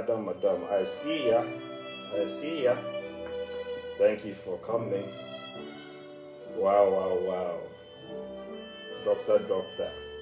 Madam, I see ya. I see ya. Thank you for coming. Wow. Doctor,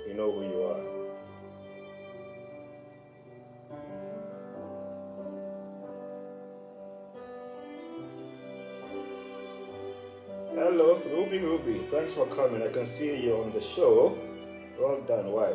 you know who you are. Hello, Ruby. Thanks for coming. I can see you on the show. Well done. Why?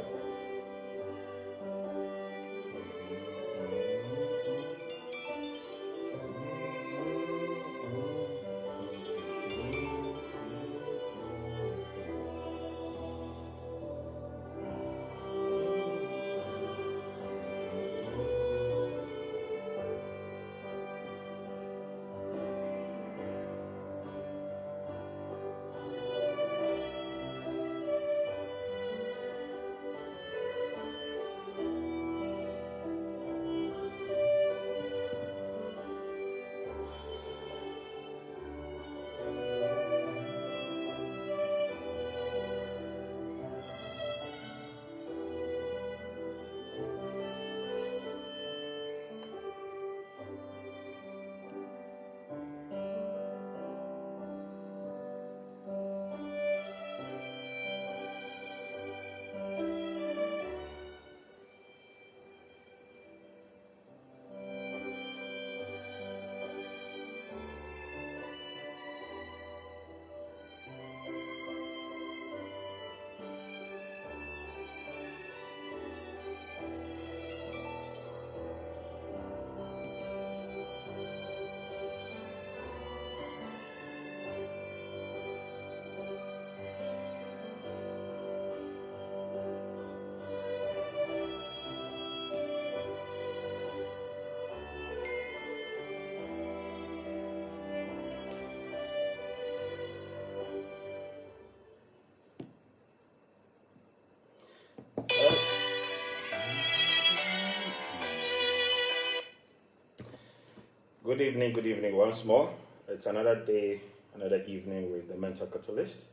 Good evening once more. It's another day, another evening with the Mental Catalyst.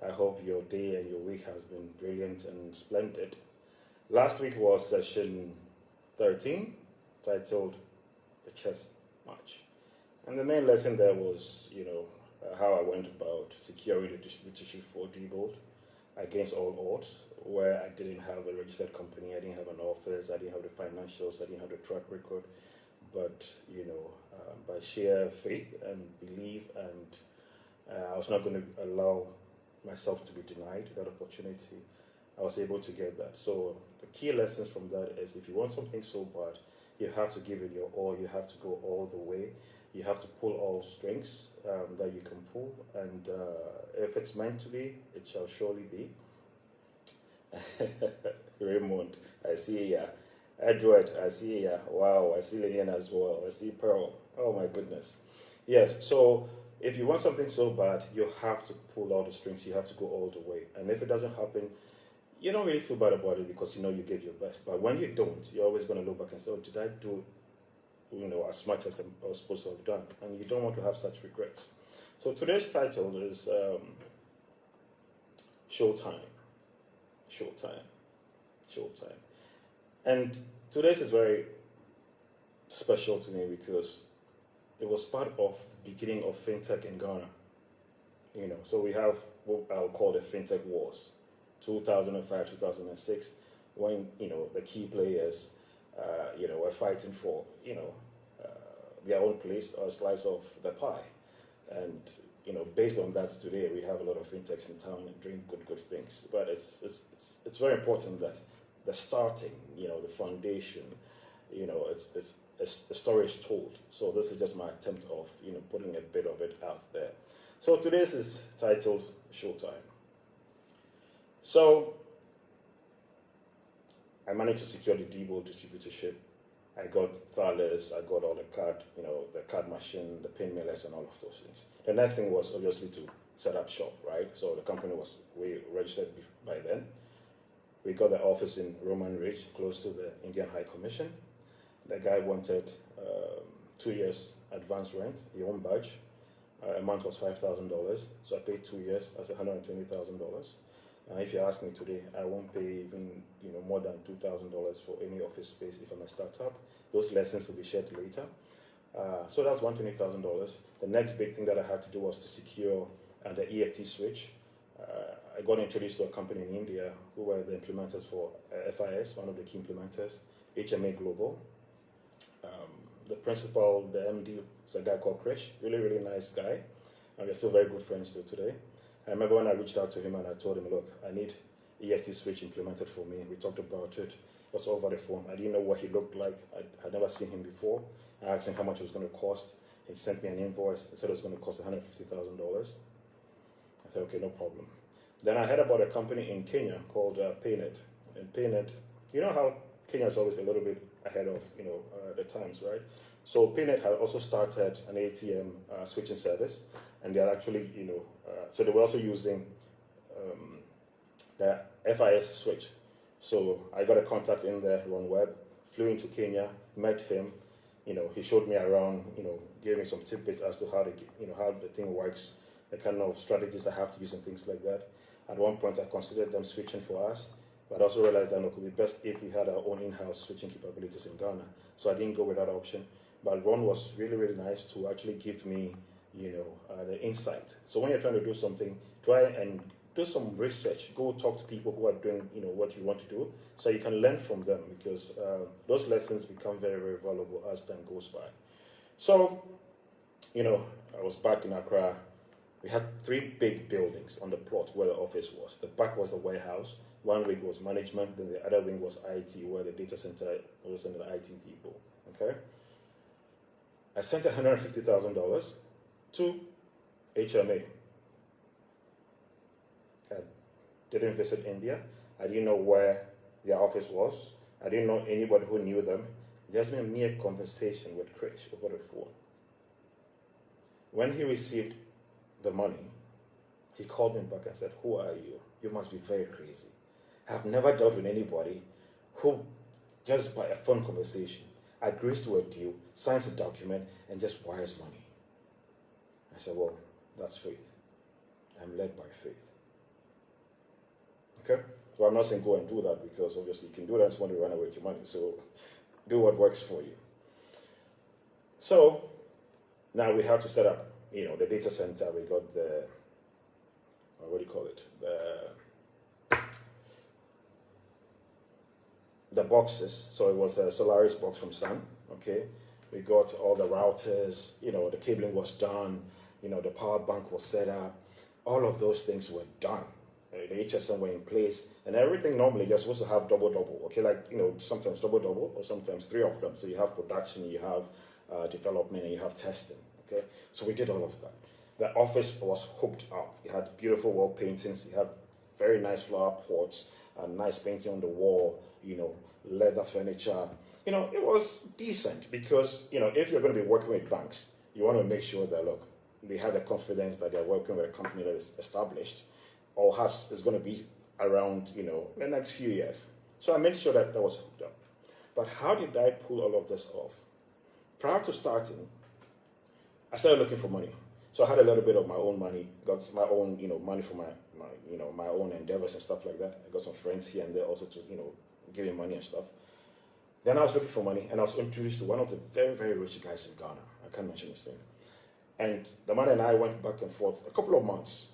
I hope your day and your week has been brilliant and splendid. Last week was session 13, titled The Chess Match. And the main lesson there was, how I went about securing the distributorship for Diebold against all odds, where I didn't have a registered company, I didn't have an office, I didn't have the financials, I didn't have the track record. But by sheer faith and belief, and I was not going to allow myself to be denied that opportunity. I was able to get that. So the key lessons from that is, if you want something so bad, you have to give it your all. You have to go all the way. You have to pull all strings that you can pull, and if it's meant to be, it shall surely be. Raymond, I see ya. Edward, I see ya. Wow, I see Lillian as well. I see Pearl. Oh my goodness. Yes, so if you want something so bad, you have to pull all the strings. You have to go all the way. And if it doesn't happen, you don't really feel bad about it because you know you gave your best. But when you don't, you're always going to look back and say, oh, did I do as much as I was supposed to have done? And you don't want to have such regrets. So today's title is Showtime. And today's is very special to me because it was part of the beginning of fintech in Ghana. So we have what I'll call the fintech wars, 2005, 2006, when the key players, were fighting for their own place or a slice of the pie, and based on that, today we have a lot of fintechs in town and doing good things. But it's very important that the starting, the foundation, the story is told. So this is just my attempt of, putting a bit of it out there. So today's is titled Showtime. So I managed to secure the Diebold distributorship. I got Thales, I got all the card, the card machine, the pin millers and all of those things. The next thing was obviously to set up shop, right? So the company we registered by then. We got the office in Roman Ridge, close to the Indian High Commission. The guy wanted 2 years advance rent. He won't budge. A month was $5,000, so I paid 2 years. That's $120,000. If you ask me today, I won't pay even more than $2,000 for any office space if I'm a startup. Those lessons will be shared later. So that's $120,000. The next big thing that I had to do was to secure the EFT switch. I got introduced to a company in India who were the implementers for FIS, one of the key implementers, HMA Global. The principal, the MD, is a guy called Krish, really, really nice guy. And we're still very good friends till today. I remember when I reached out to him and I told him, look, I need EFT switch implemented for me. We talked about it. It was over the phone. I didn't know what he looked like. I had never seen him before. I asked him how much it was going to cost. He sent me an invoice. He said it was going to cost $150,000. I said, okay, no problem. Then I heard about a company in Kenya called PayNet. And PayNet, you know how Kenya is always a little bit ahead of the times, right? So PayNet had also started an ATM switching service, and they are actually so they were also using the FIS switch. So I got a contact in there, Ron Webb, flew into Kenya, met him. He showed me around. Gave me some tidbits as to how the thing works, the kind of strategies I have to use and things like that. At one point, I considered them switching for us, but I also realized that it could be best if we had our own in-house switching capabilities in Ghana. So I didn't go with that option. But Ron was really, really nice to actually give me, the insight. So when you're trying to do something, try and do some research. Go talk to people who are doing, what you want to do, so you can learn from them, because those lessons become very, very valuable as time goes by. So, I was back in Accra. We had 3 big buildings on the plot where the office was. The back was the warehouse. One wing was management. Then the other wing was IT, where the data center was sending the IT people. Okay. I sent $150,000 to HMA. I didn't visit India. I didn't know where their office was. I didn't know anybody who knew them. There's been a mere conversation with Krish over the phone. When he received the money, he called me back and said, "Who are you? You must be very crazy. I've never dealt with anybody who, just by a phone conversation, agrees to a deal, signs a document, and just wires money." I said, "Well, that's faith. I'm led by faith." Okay? So I'm not saying go and do that, because obviously you can do that and somebody will run away with your money. So do what works for you. So now we have to set up, the data center. We got the, what do you call it? The boxes. So it was a Solaris box from Sun. Okay. We got all the routers, the cabling was done, the power bank was set up. All of those things were done. The HSM were in place, and everything normally you're supposed to have double, okay? Like, sometimes double, or sometimes 3 of them. So you have production, you have development, and you have testing, okay? So we did all of that. The office was hooked up. You had beautiful wall paintings, you had very nice flower pots, nice painting on the wall, leather furniture. It was decent, because, if you're going to be working with banks, you want to make sure that, look, they have the confidence that they're working with a company that is established, or is going to be around, the next few years. So I made sure that was hooked up. But how did I pull all of this off? Prior to starting, I started looking for money. So I had a little bit of my own money, got my own, money for my own endeavors and stuff like that. I got some friends here and there also to, give me money and stuff. Then I was looking for money, and I was introduced to one of the very, very rich guys in Ghana. I can't mention his name. And the man and I went back and forth a couple of months,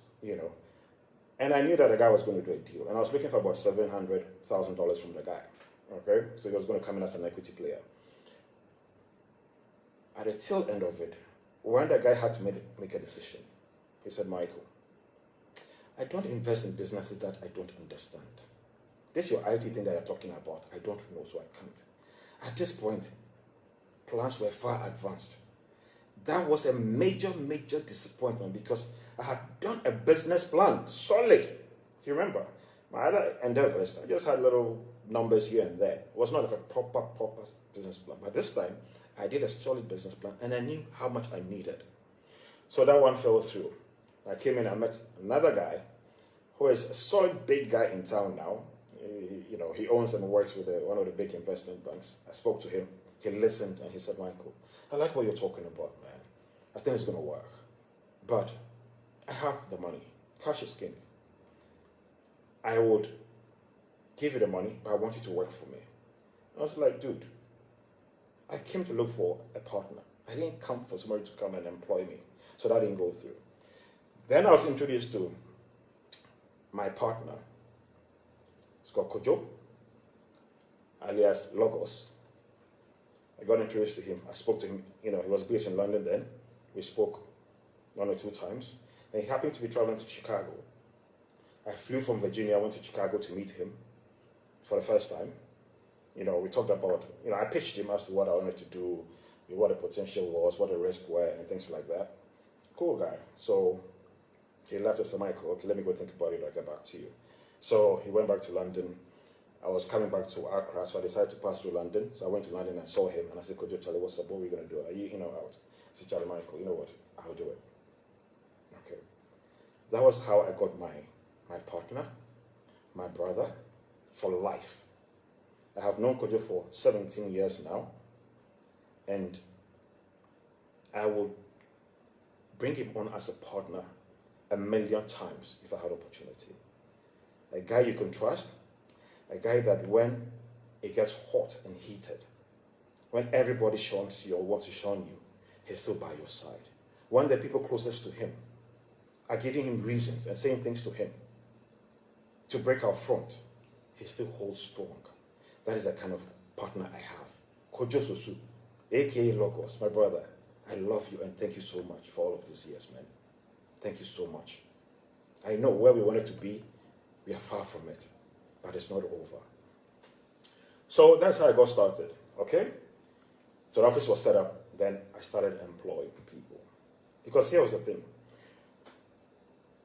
and I knew that the guy was going to do a deal. And I was looking for about $700,000 from the guy. Okay? So he was going to come in as an equity player. At the tail end of it, when the guy had to make a decision, he said, "Michael, I don't invest in businesses that I don't understand. This your IT thing that you're talking about, I don't know, so I can't." At this point, plans were far advanced. That was a major, major disappointment, because I had done a business plan, solid. Do you remember? My other endeavors, I just had little numbers here and there. It was not like a proper business plan. But this time, I did a solid business plan, and I knew how much I needed. So that one fell through. I came in, I met another guy who is a solid big guy in town now. He owns and works with one of the big investment banks. I spoke to him. He listened, and he said, "Michael, I like what you're talking about, man. I think it's going to work. But I have the money. Cash is king. I would give you the money, but I want you to work for me. I was like, dude, I came to look for a partner. I didn't come for somebody to come and employ me. So that didn't go through. Then I was introduced to my partner. It's called Kojo, alias Logos. I got introduced to him. I spoke to him. He was based in London then. We spoke 1 or 2 times. And he happened to be traveling to Chicago. I flew from Virginia, I went to Chicago to meet him for the first time. We talked about, I pitched him as to what I wanted to do, what the potential was, what the risks were, and things like that. Cool guy. So he left us. I'm like, okay, let me go think about it. I'll get back to you. So he went back to London. I was coming back to Accra, so I decided to pass through London. So I went to London and saw him, and I said, Kojo, Charlie, what's up? What are we going to do? Are you, out? I said, Charlie, Michael, you know what? I'll do it. Okay. That was how I got my partner, my brother, for life. I have known Kojo for 17 years now, and I will bring him on as a partner 1,000,000 times if I had opportunity. A guy you can trust, a guy that when it gets hot and heated, when everybody shuns you or wants to shun you, he's still by your side. When the people closest to him are giving him reasons and saying things to him to break our front, he still holds strong. That is the kind of partner I have. Kojo Sosu, aka Logos, my brother, I love you and thank you so much for all of these years, man. Thank you so much. I know where we wanted to be, we are far from it, but it's not over. So that's how I got started, okay? So the office was set up, then I started employing people. Because here was the thing.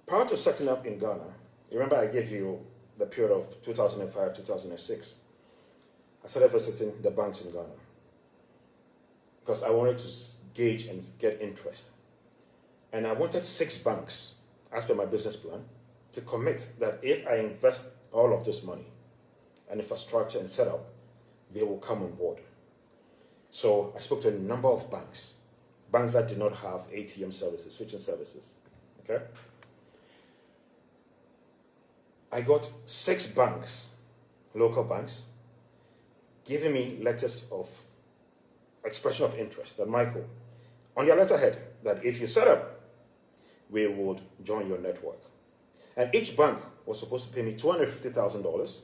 Prior to setting up in Ghana, you remember I gave you the period of 2005, 2006. I started visiting the banks in Ghana because I wanted to gauge and get interest. And I wanted 6 banks, as per my business plan, to commit that if I invest all of this money and infrastructure and setup, they will come on board. So I spoke to a number of banks that did not have ATM services, switching services. Okay? I got 6 banks, local banks, giving me letters of expression of interest that, Michael, on your letterhead, that if you set up, we would join your network. And each bank was supposed to pay me $250,000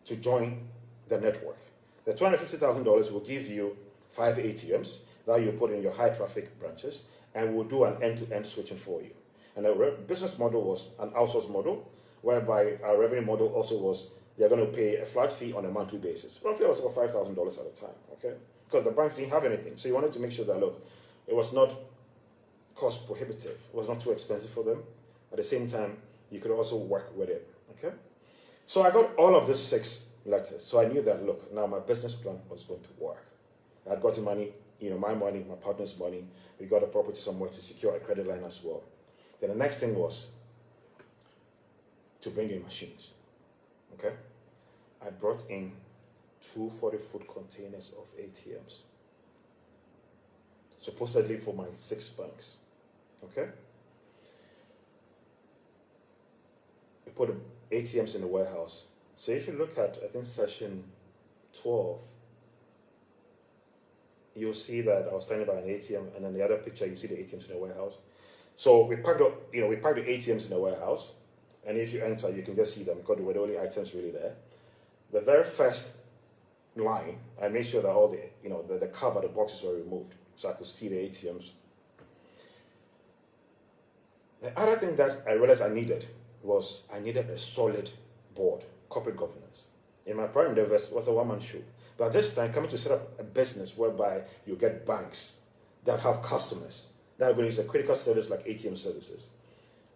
to join the network. The $250,000 will give you 5 ATMs that you put in your high traffic branches, and we'll do an end-to-end switching for you. And the business model was an outsourced model, whereby our revenue model also was they're going to pay a flat fee on a monthly basis. Roughly it was about $5,000 at a time, okay? Because the banks didn't have anything. So you wanted to make sure that, look, it was not cost prohibitive. It was not too expensive for them. At the same time, you could also work with it, okay? So I got all of these 6 letters. So I knew that, look, now my business plan was going to work. I had gotten money, my money, my partner's money. We got a property somewhere to secure a credit line as well. Then the next thing was to bring in machines, okay? I brought in 2 40-foot containers of ATMs, supposedly for my 6 banks, okay? We put the ATMs in the warehouse. So if you look at, I think, session 12, you'll see that I was standing by an ATM, and then the other picture, you see the ATMs in the warehouse. So we packed up, we packed the ATMs in the warehouse, and if you enter, you can just see them because they were the only items really there. The very first line, I made sure that all the, the cover, the boxes were removed, so I could see the ATMs. The other thing that I realized I needed was I needed a solid board, corporate governance. In my prior endeavors, it was a one-man show. But this time, coming to set up a business whereby you get banks that have customers that are going to use a critical service like ATM services,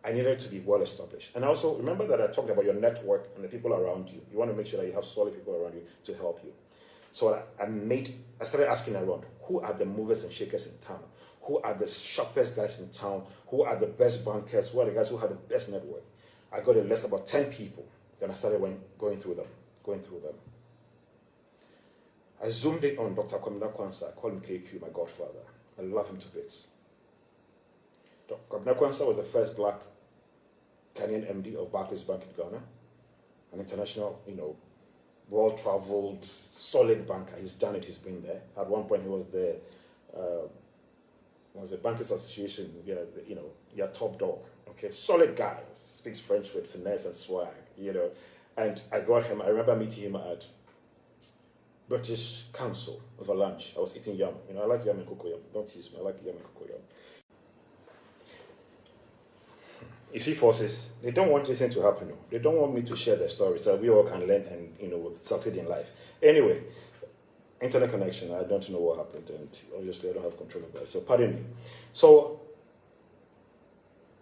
I needed to be well established. And also, remember that I talked about your network and the people around you. You want to make sure that you have solid people around you to help you. So I started asking around, who are the movers and shakers in town? Who are the sharpest guys in town? Who are the best bankers? Who are the guys who have the best network? I got a list of about 10 people. Then I started going through them. I zoomed in on Dr. Kwamina Kwanzaa. I call him KQ, my godfather. I love him to bits. Dr. Kwamina Kwanzaa was the first black Kenyan MD of Barclays Bank in Ghana. an international, well-traveled, solid banker. He's done it. He's been there. At one point, he was the Bankers Association, your top dog. Okay, solid guy. Speaks French with finesse and swag. And I got him. I remember meeting him at British Council over lunch. I was eating yam. I like yam and cocoyam. Don't tease me. I like yam and cocoyam. You see, forces, they don't want this thing to happen. They don't want me to share their story so we all can learn and, succeed in life. Anyway, internet connection, I don't know what happened, and obviously I don't have control of that, so pardon me. So,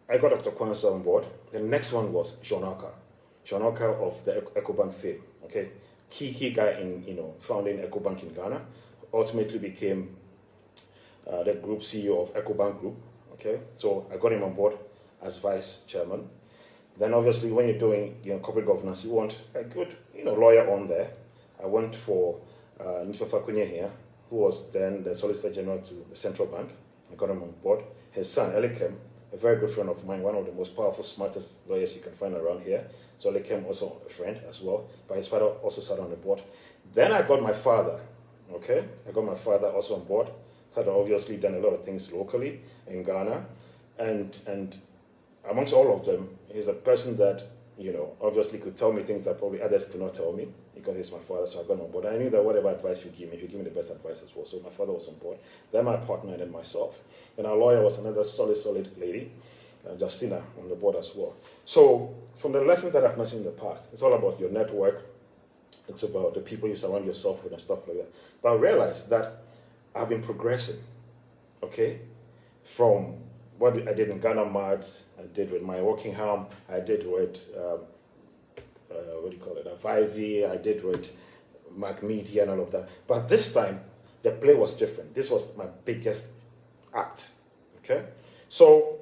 I got Dr. Kwanzaa on board. The next one was John Oka of the EcoBank fame, okay? Key guy in, founding EcoBank in Ghana, ultimately became the group CEO of EcoBank Group, okay? So, I got him on board as vice chairman. Then obviously when you're doing corporate governance, you want a good lawyer on there. I went for Nifafa Kunye here, who was then the Solicitor General to the Central Bank. I got him on board. His son, Elikem, a very good friend of mine, one of the most powerful, smartest lawyers you can find around here. So Elikem also a friend as well, but his father also sat on the board. Then I got my father, okay? I got my father also on board. Had obviously done a lot of things locally in Ghana, and amongst all of them, he's a person that, obviously could tell me things that probably others could not tell me because he's my father, so I got on board. And I knew that whatever advice you give me the best advice as well. So my father was on board. Then my partner and then myself. And our lawyer was another solid lady, Justina, on the board as well. So from the lessons that I've mentioned in the past, it's all about your network. It's about the people you surround yourself with and stuff like that. But I realized that I've been progressing, okay, from what I did in Ghana Marts, I did with my Wokingham, I did with, Vivi, I did with Mac Media and all of that. But this time, the play was different. This was my biggest act, okay? So,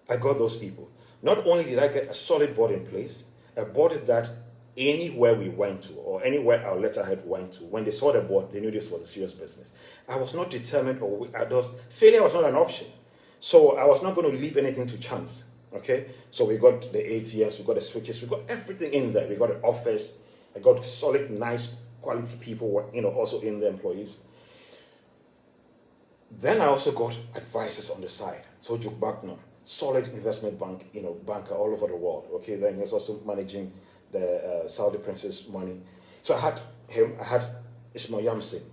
I got those people. Not only did I get a solid board in place, a board that anywhere we went to, or anywhere our letterhead went to, when they saw the board, they knew this was a serious business. I was not determined, failure was not an option. So I was not going to leave anything to chance, okay? So we got the ATMs, we got the switches, we got everything in there. We got an office. I got solid, nice, quality people, also in the employees. Then I also got advisors on the side. So Juk Bakna, solid investment bank, banker all over the world, okay? Then he was also managing the Saudi prince's money. So I had him, I had Ismail Yamsin,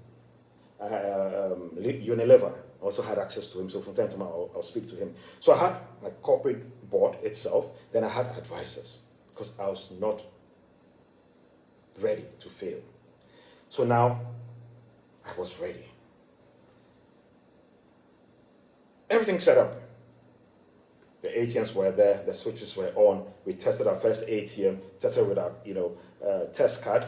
Unilever. Also had access to him, so from time to time I'll speak to him. So I had my corporate board itself, then I had advisors, because I was not ready to fail. So now I was ready. Everything set up. The ATMs were there, the switches were on. We tested our first ATM, tested with our test card.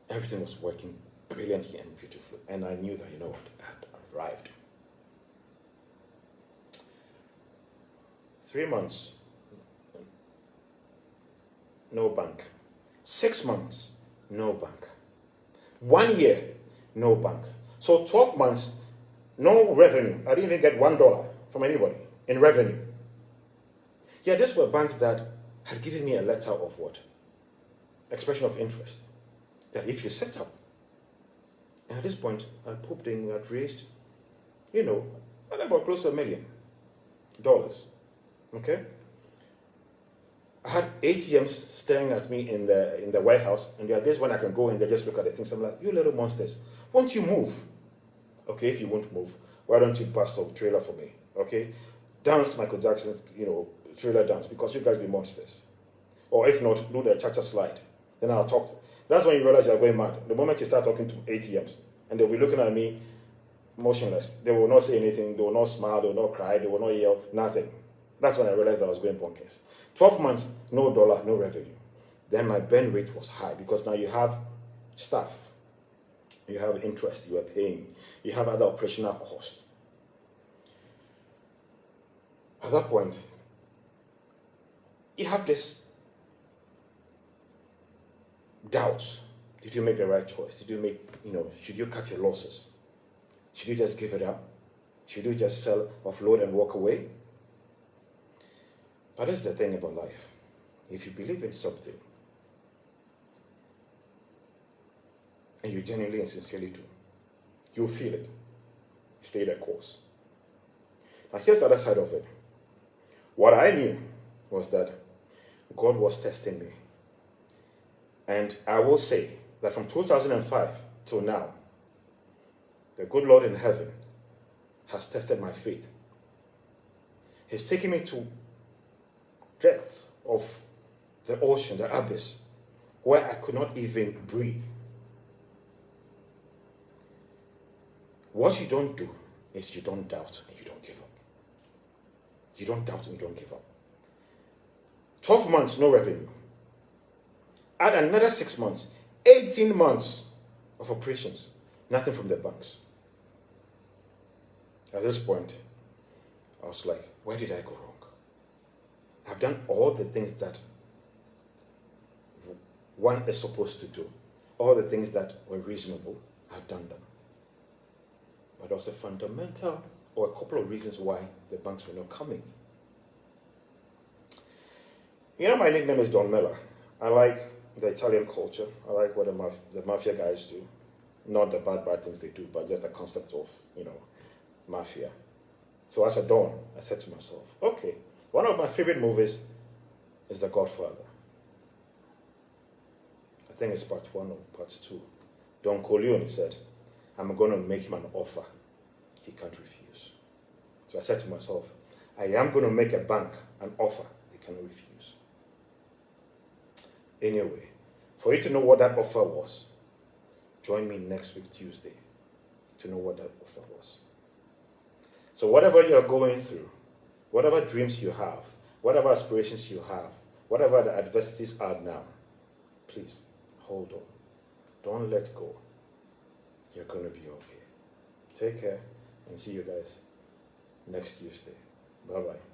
Everything was working brilliantly and beautifully. And I knew that, I had arrived. 3 months, no bank. 6 months, no bank. 1 year, no bank. So 12 months, no revenue. I didn't even get $1 from anybody in revenue. Yeah, these were banks that had given me a letter of what? Expression of interest. That if you set up, and at this point, I pooped in, we had raised, about close to $1 million. Okay? I had ATMs staring at me in the warehouse, and there are days when I can go in there, just look at the things. I'm like, you little monsters, won't you move? Okay, if you won't move, why don't you pass a trailer for me? Okay? Dance Michael Jackson's, trailer dance, because you guys be monsters. Or if not, do the cha-cha slide. Then I'll talk. That's when you realize you're going mad. The moment you start talking to ATMs, and they'll be looking at me motionless. They will not say anything, they will not smile, they will not cry, they will not yell, nothing. That's when I realized I was going bonkers. 12 months, no dollar, no revenue. Then my burn rate was high because now you have staff, you have interest you are paying, you have other operational costs. At that point, you have this doubts. Did you make the right choice? Did you make, should you cut your losses? Should you just give it up? Should you just sell, offload and walk away? But that's the thing about life. if you believe in something, and you genuinely and sincerely do, you'll feel it. Stay the course. Now here's the other side of it. What I knew was that God was testing me. And I will say that from 2005 till now, the good Lord in heaven has tested my faith. He's taken me to depths of the ocean, the abyss, where I could not even breathe. What you don't do is you don't doubt and you don't give up. You don't doubt and you don't give up. 12 months, no revenue. Add another 6 months, 18 months of operations, nothing from the banks. At this point, I was like, where did I go wrong? I've done all the things that one is supposed to do. All the things that were reasonable, I've done them. But there was a fundamental or a couple of reasons why the banks were not coming. You know, my nickname is Don Miller. I like the Italian culture. I like what the mafia guys do. Not the bad things they do, but just the concept of, mafia. So as a Don, I said to myself, okay, one of my favorite movies is The Godfather. I think it's part 1 or part 2. Don Corleone said, I'm going to make him an offer he can't refuse. So I said to myself, I am going to make a bank an offer they cannot refuse. Anyway, for you to know what that offer was, join me next week Tuesday to know what that offer was. So whatever you're going through, whatever dreams you have, whatever aspirations you have, whatever the adversities are now, please hold on. Don't let go. You're going to be okay. Take care and see you guys next Tuesday. Bye-bye.